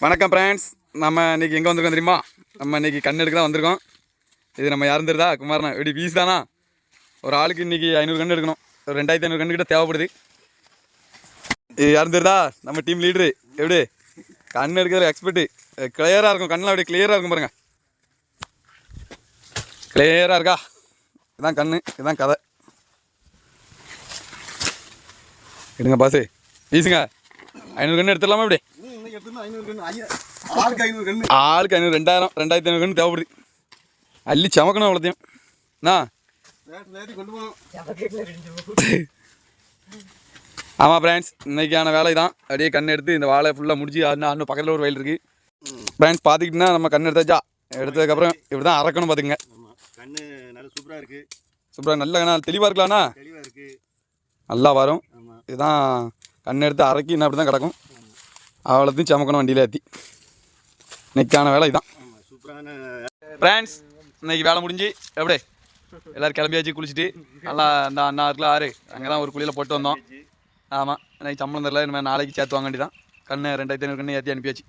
வணக்கம் ஃப்ரெண்ட்ஸ். நம்ம இன்றைக்கி எங்கே வந்திருக்கோம் தெரியுமா? நம்ம இன்றைக்கி கண்ணெடுக்க தான் வந்திருக்கோம். இது நம்ம யாரும் தெரியுதா? குமாரண்ணா எப்படி பீஸ் தானா? ஒரு ஆளுக்கு இன்றைக்கி 500 கன்று எடுக்கணும். ஒரு 2500 கன்று கிட்ட தேவைப்படுது. இது யாரும் தெரியுதா? நம்ம டீம் லீடரு. எப்படி கண் எடுக்கிற எக்ஸ்பர்ட்டு. கிளியராக இருக்கும், கண்ணெலாம் அப்படியே கிளியராக இருக்கும் பாருங்கள். கிளியராக இருக்கா? இதுதான் கண், இதுதான் கதை. எடுங்க பாசு, வீசுங்க. 500 கன்று எடுத்துடலாமா? எப்படி ஆளுக்கு 500 2000 2500 கன்று தேவைப்படுது. அள்ளி சமக்கணும் அவ்வளோத்தையும். ஆமாம் ஃப்ரெண்ட்ஸ், இன்றைக்கான வேலை தான். அப்படியே கண் எடுத்து இந்த வாழை ஃபுல்லாக முடிச்சு இன்னும் பக்கத்தில் ஒரு வயல் இருக்குது ஃப்ரெண்ட்ஸ். பார்த்துக்கிட்டிங்கன்னா நம்ம கண் எடுத்தாச்சா. எடுத்ததுக்கப்புறம் இப்படி தான் அறக்கணும் பார்த்துக்குங்க. கண்ணு நல்லா சூப்பராக இருக்குது. சூப்பராக நல்ல கண்ணா தெளிவாக இருக்கலாம்ண்ணா. தெளிவாக இருக்குது, நல்லா வரும். இதுதான் கண் எடுத்து அரைக்கி இன்னும் அப்படி தான் கிடக்கும். அவ்வளோத்தையும் சமக்கணும் வண்டியில் ஏற்றி. இன்னைக்கான வேலை இதுதான் ஃப்ரெண்ட்ஸ். இன்னைக்கு வேலை முடிஞ்சு எப்படி எல்லோரும் கிளம்பியாச்சு. குளிச்சுட்டு நல்லா இந்த அண்ணா இருக்குல்ல ஆறு, அங்கே தான் ஒரு குளியில் போட்டு வந்தோம். ஆமாம், இன்னைக்கு சம்பளம் தரல. இனிமேல் நாளைக்கு சேர்த்து வாங்க வேண்டியதான். கண்ணு 2500 கன்று ஏற்றி அனுப்பியாச்சு.